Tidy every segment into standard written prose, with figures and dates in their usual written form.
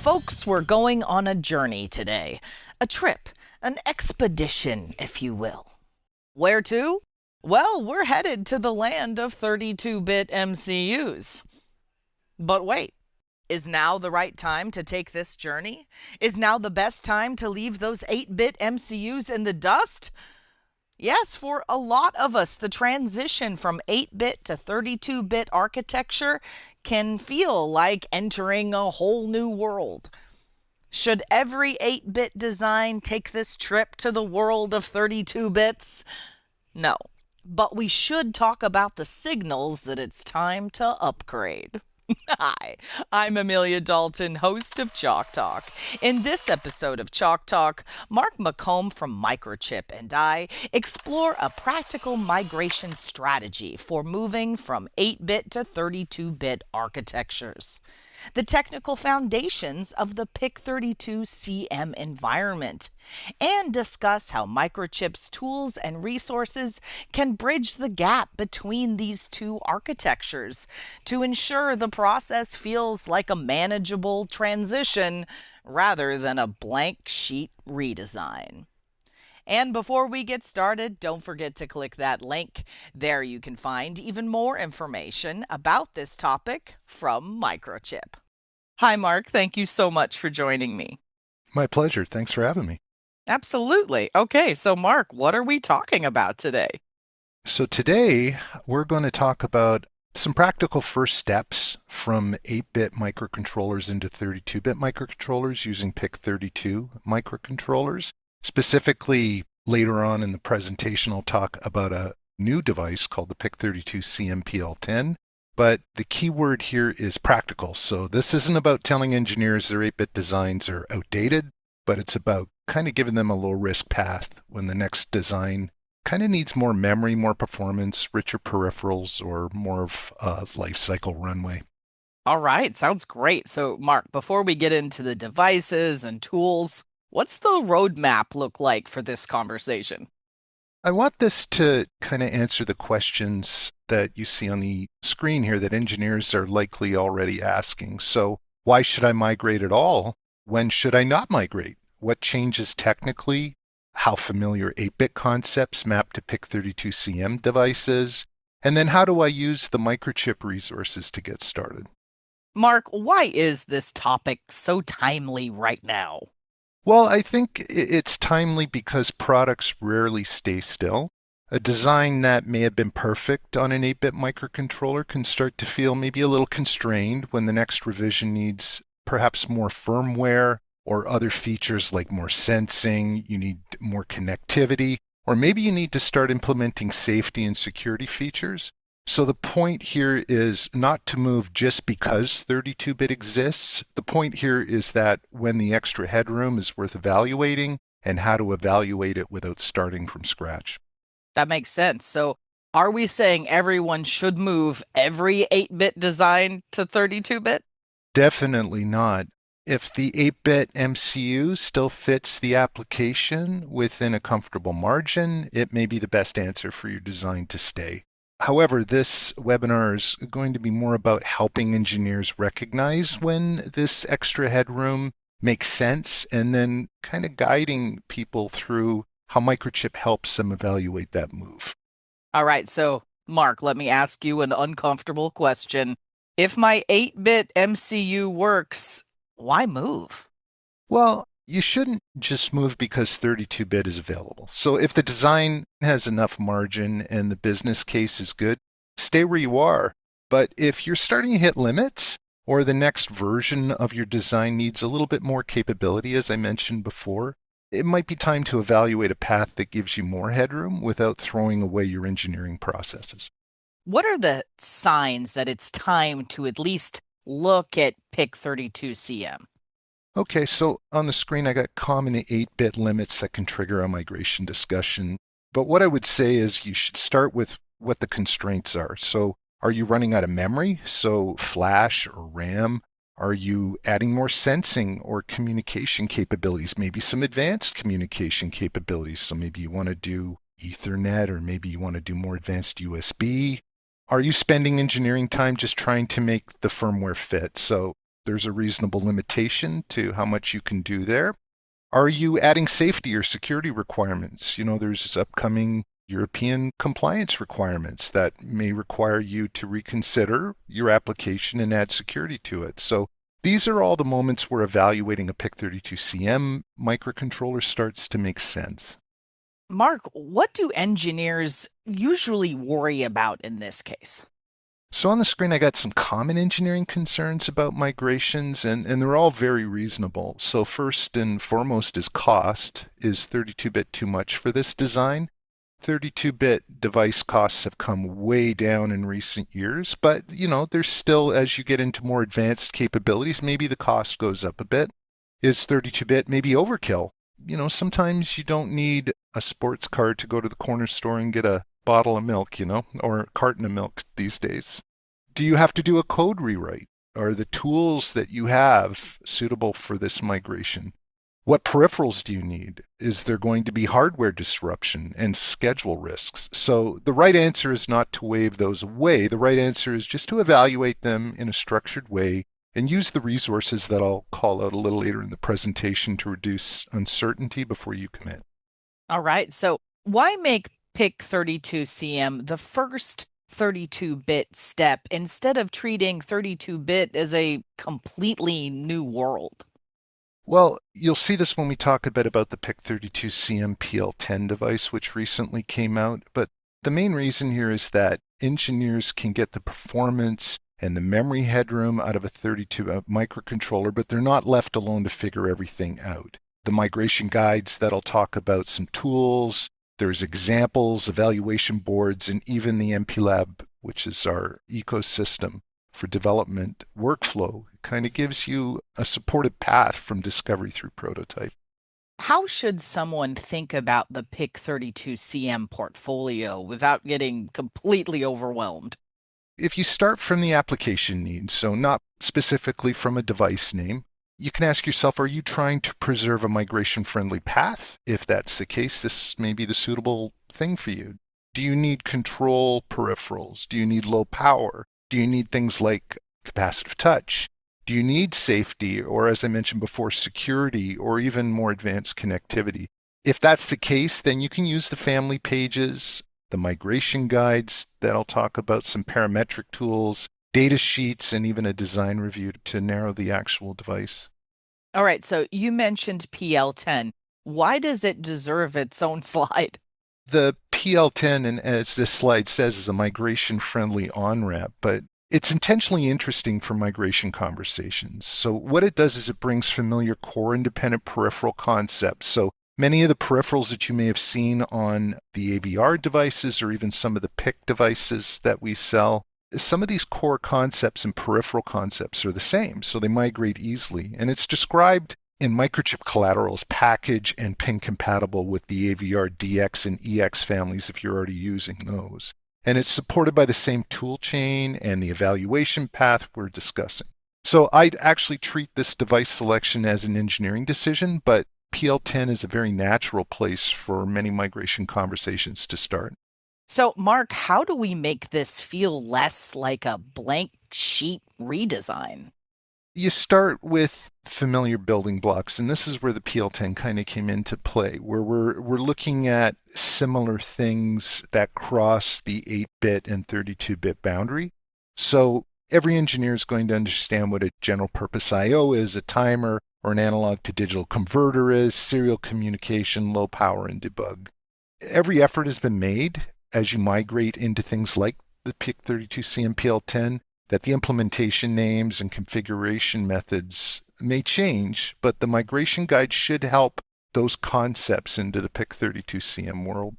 Folks, we're going on a journey today. A trip, an expedition, if you will. Where to? Well, we're headed to the land of 32-bit MCUs. But wait, is now the right time to take this journey? Is now the best time to leave those 8-bit MCUs in the dust? Yes, for a lot of us, the transition from 8-bit to 32-bit architecture can feel like entering a whole new world. Should every 8-bit design take this trip to the world of 32 bits? No, but we should talk about the signals that it's time to upgrade. Hi, I'm Amelia Dalton, host of Chalk Talk. In this episode of Chalk Talk, Marc McComb from Microchip and I explore a practical migration strategy for moving from 8-bit to 32-bit architectures, the technical foundations of the PIC32CM environment, and discuss how Microchip's tools and resources can bridge the gap between these two architectures to ensure the process feels like a manageable transition rather than a blank sheet redesign. And before we get started, don't forget to click that link. There you can find even more information about this topic from Microchip. Hi, Marc. Thank you so much for joining me. My pleasure. Thanks for having me. Absolutely. Okay, so Marc, what are we talking about today? So today we're going to talk about some practical first steps from 8-bit microcontrollers into 32-bit microcontrollers using PIC32 microcontrollers. Specifically, later on in the presentation, I'll talk about a new device called the PIC32CM PL10. But the key word here is practical. So this isn't about telling engineers their 8-bit designs are outdated, but it's about kind of giving them a low-risk path when the next design kind of needs more memory, more performance, richer peripherals, or more of a life cycle runway. All right, sounds great. So, Marc, before we get into the devices and tools, what's the roadmap look like for this conversation? I want this to kind of answer the questions that you see on the screen here that engineers are likely already asking. So why should I migrate at all? When should I not migrate? What changes technically? How familiar 8-bit concepts map to PIC32CM devices? And then how do I use the Microchip resources to get started? Marc, why is this topic so timely right now? Well, I think it's timely because products rarely stay still. A design that may have been perfect on an 8-bit microcontroller can start to feel maybe a little constrained when the next revision needs perhaps more firmware or other features like more sensing, you need more connectivity, or maybe you need to start implementing safety and security features. So the point here is not to move just because 32-bit exists. The point here is that when the extra headroom is worth evaluating and how to evaluate it without starting from scratch. That makes sense. So, are we saying everyone should move every 8-bit design to 32-bit? Definitely not. If the 8-bit MCU still fits the application within a comfortable margin, it may be the best answer for your design to stay. However, this webinar is going to be more about helping engineers recognize when this extra headroom makes sense and then kind of guiding people through how Microchip helps them evaluate that move. All right, so Marc, let me ask you an uncomfortable question. If my 8-bit MCU works, why move? Well, you shouldn't just move because 32-bit is available. So if the design has enough margin and the business case is good, stay where you are. But if you're starting to hit limits or the next version of your design needs a little bit more capability, as I mentioned before, it might be time to evaluate a path that gives you more headroom without throwing away your engineering processes. What are the signs that it's time to at least look at PIC32CM? Okay, so on the screen, I got common 8-bit limits that can trigger a migration discussion. But what I would say is you should start with what the constraints are. So are you running out of memory? So flash or RAM? Are you adding more sensing or communication capabilities? Maybe some advanced communication capabilities. So maybe you want to do Ethernet, or maybe you want to do more advanced USB. Are you spending engineering time just trying to make the firmware fit? So there's a reasonable limitation to how much you can do there. Are you adding safety or security requirements? There's upcoming European compliance requirements that may require you to reconsider your application and add security to it. So these are all the moments where evaluating a PIC32CM microcontroller starts to make sense. Mark, what do engineers usually worry about in this case? So on the screen, I got some common engineering concerns about migrations, and they're all very reasonable. So first and foremost is cost. Is 32-bit too much for this design? 32-bit device costs have come way down in recent years, but there's still, as you get into more advanced capabilities, maybe the cost goes up a bit. Is 32-bit maybe overkill? Sometimes you don't need a sports car to go to the corner store and get a bottle of milk, or a carton of milk these days. Do you have to do a code rewrite? Are the tools that you have suitable for this migration? What peripherals do you need? Is there going to be hardware disruption and schedule risks? So the right answer is not to wave those away. The right answer is just to evaluate them in a structured way and use the resources that I'll call out a little later in the presentation to reduce uncertainty before you commit. All right, so why make PIC32CM the first 32-bit step instead of treating 32-bit as a completely new world? Well, you'll see this when we talk a bit about the PIC32CM PL10 device, which recently came out. But the main reason here is that engineers can get the performance and the memory headroom out of a 32-bit microcontroller, but they're not left alone to figure everything out. The migration guides that'll talk about some tools, there's examples, evaluation boards, and even the MPLab, which is our ecosystem for development workflow, kind of gives you a supported path from discovery through prototype. How should someone think about the PIC32CM portfolio without getting completely overwhelmed? If you start from the application needs, so not specifically from a device name, you can ask yourself, are you trying to preserve a migration-friendly path? If that's the case, this may be the suitable thing for you. Do you need control peripherals? Do you need low power? Do you need things like capacitive touch? Do you need safety, or as I mentioned before, security, or even more advanced connectivity? If that's the case, then you can use the family pages, the migration guides that I'll talk about, some parametric tools, data sheets, and even a design review to narrow the actual device. All right, so you mentioned PL10. Why does it deserve its own slide? The PL10, and as this slide says, is a migration-friendly on-ramp, but it's intentionally interesting for migration conversations. So what it does is it brings familiar core-independent peripheral concepts. So many of the peripherals that you may have seen on the AVR devices or even some of the PIC devices that we sell, some of these core concepts and peripheral concepts are the same, so they migrate easily. And it's described in Microchip collateral as package and pin compatible with the AVR DX and EX families if you're already using those. And it's supported by the same tool chain and the evaluation path we're discussing. So I'd actually treat this device selection as an engineering decision, but PL10 is a very natural place for many migration conversations to start. So, Mark, how do we make this feel less like a blank sheet redesign? You start with familiar building blocks, and this is where the PL10 kind of came into play, where we're looking at similar things that cross the 8-bit and 32-bit boundary. So every engineer is going to understand what a general purpose I/O is, a timer, or an analog to digital converter is, serial communication, low power, and debug. Every effort has been made as you migrate into things like the PIC32CM PL10 that the implementation names and configuration methods may change, but the migration guide should help those concepts into the PIC32CM world.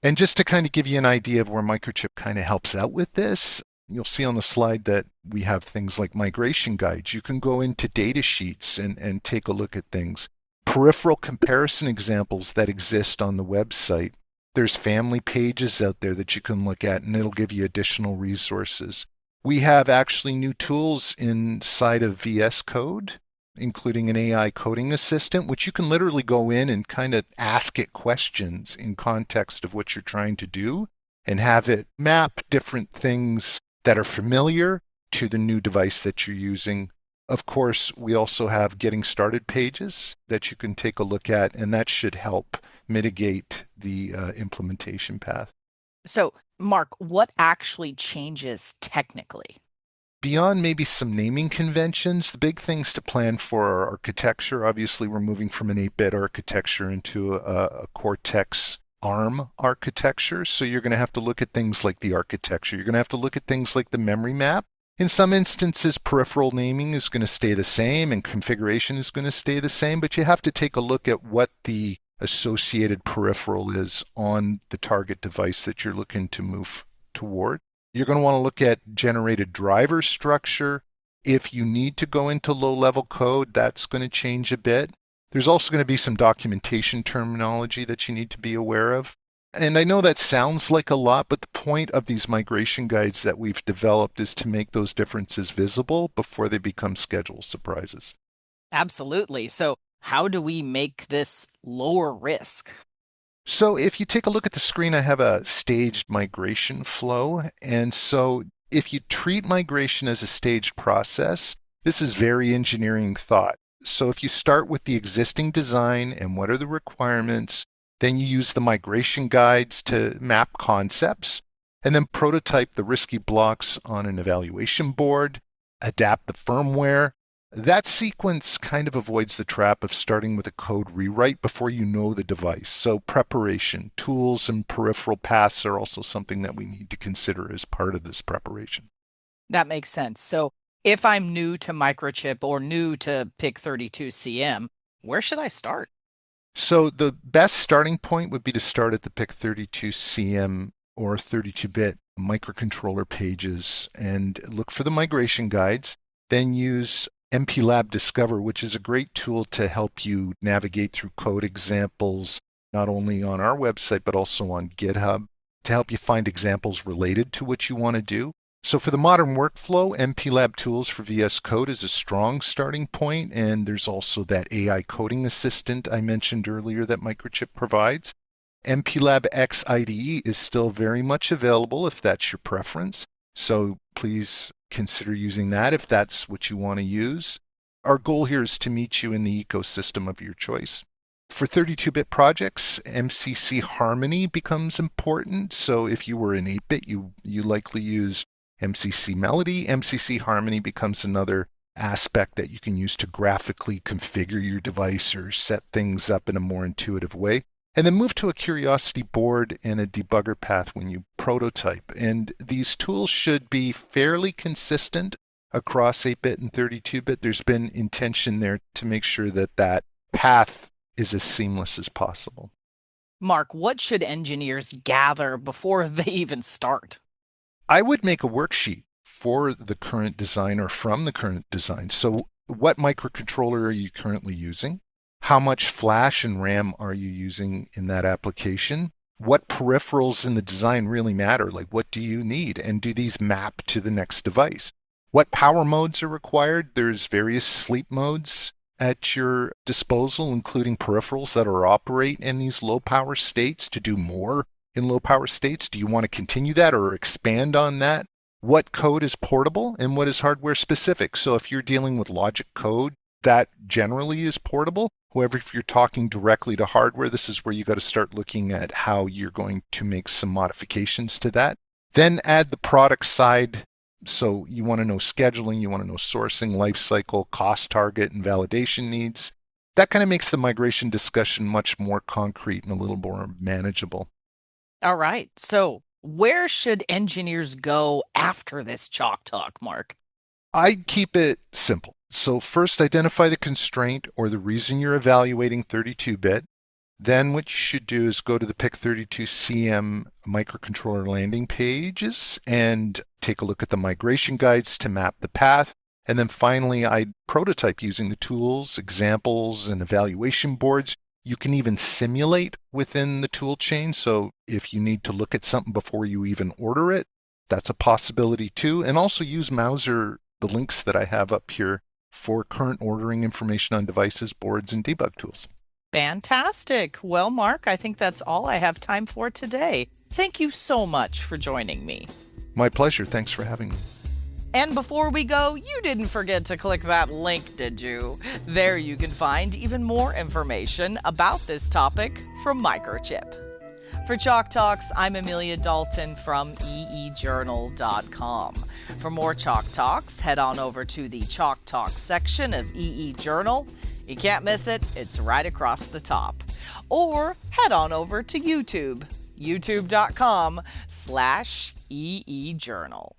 And just to kind of give you an idea of where Microchip kind of helps out with this, you'll see on the slide that we have things like migration guides. You can go into data sheets and take a look at things. Peripheral comparison examples that exist on the website. There's family pages out there that you can look at, and it'll give you additional resources. We have actually new tools inside of VS Code, including an AI coding assistant, which you can literally go in and kind of ask it questions in context of what you're trying to do and have it map different things that are familiar to the new device that you're using. Of course, we also have getting started pages that you can take a look at, and that should help mitigate the implementation path. So, Mark, what actually changes technically? Beyond maybe some naming conventions, the big things to plan for are architecture. Obviously, we're moving from an 8-bit architecture into a Cortex ARM architecture. So you're going to have to look at things like the architecture. You're going to have to look at things like the memory map. In some instances, peripheral naming is going to stay the same and configuration is going to stay the same, but you have to take a look at what the associated peripheral is on the target device that you're looking to move toward. You're going to want to look at generated driver structure. If you need to go into low-level code, that's going to change a bit. There's also going to be some documentation terminology that you need to be aware of. And I know that sounds like a lot, but the point of these migration guides that we've developed is to make those differences visible before they become schedule surprises. Absolutely. So, how do we make this lower risk? So if you take a look at the screen, I have a staged migration flow. And so if you treat migration as a staged process, this is very engineering thought. So if you start with the existing design and what are the requirements, then you use the migration guides to map concepts, and then prototype the risky blocks on an evaluation board, adapt the firmware. That sequence kind of avoids the trap of starting with a code rewrite before you know the device. So preparation, tools, and peripheral paths are also something that we need to consider as part of this preparation. That makes sense. So, if I'm new to Microchip or new to PIC32CM, where should I start? So the best starting point would be to start at the PIC32CM or 32-bit microcontroller pages and look for the migration guides. Then use MPLab Discover, which is a great tool to help you navigate through code examples, not only on our website, but also on GitHub, to help you find examples related to what you want to do. So for the modern workflow, MPLab Tools for VS Code is a strong starting point, and there's also that AI coding assistant I mentioned earlier that Microchip provides. MPLab X IDE is still very much available if that's your preference, so please consider using that if that's what you want to use. Our goal here is to meet you in the ecosystem of your choice. For 32-bit projects, MCC Harmony becomes important, so if you were an 8-bit, you likely used MCC Melody. MCC Harmony becomes another aspect that you can use to graphically configure your device or set things up in a more intuitive way. And then move to a curiosity board and a debugger path when you prototype. And these tools should be fairly consistent across 8-bit and 32-bit. There's been intention there to make sure that that path is as seamless as possible. Mark, what should engineers gather before they even start? I would make a worksheet for the current design or from the current design. So what microcontroller are you currently using? How much flash and RAM are you using in that application? What peripherals in the design really matter? Like what do you need? And do these map to the next device? What power modes are required? There's various sleep modes at your disposal, including peripherals that are operate in these low power states to do more in low power states. Do you want to continue that or expand on that? What code is portable and what is hardware specific? So if you're dealing with logic code, that generally is portable. However, if you're talking directly to hardware, this is where you got to start looking at how you're going to make some modifications to that. Then add the product side. So you want to know scheduling, you want to know sourcing, lifecycle, cost target, and validation needs. That kind of makes the migration discussion much more concrete and a little more manageable. All right. So, where should engineers go after this chalk talk, Mark? I'd keep it simple. So first identify the constraint or the reason you're evaluating 32-bit. Then what you should do is go to the PIC32CM microcontroller landing pages and take a look at the migration guides to map the path. And then finally, I'd prototype using the tools, examples, and evaluation boards. You can even simulate within the tool chain. So if you need to look at something before you even order it, that's a possibility too. And also use Mauser, the links that I have up here for current ordering information on devices, boards, and debug tools. Fantastic. Well, Mark, I think that's all I have time for today. Thank you so much for joining me. My pleasure. Thanks for having me. And before we go, you didn't forget to click that link, did you? There you can find even more information about this topic from Microchip. For Chalk Talks, I'm Amelia Dalton from eejournal.com. For more Chalk Talks, head on over to the Chalk Talk section of EE Journal. You can't miss it, it's right across the top. Or head on over to YouTube, youtube.com/EEJournal.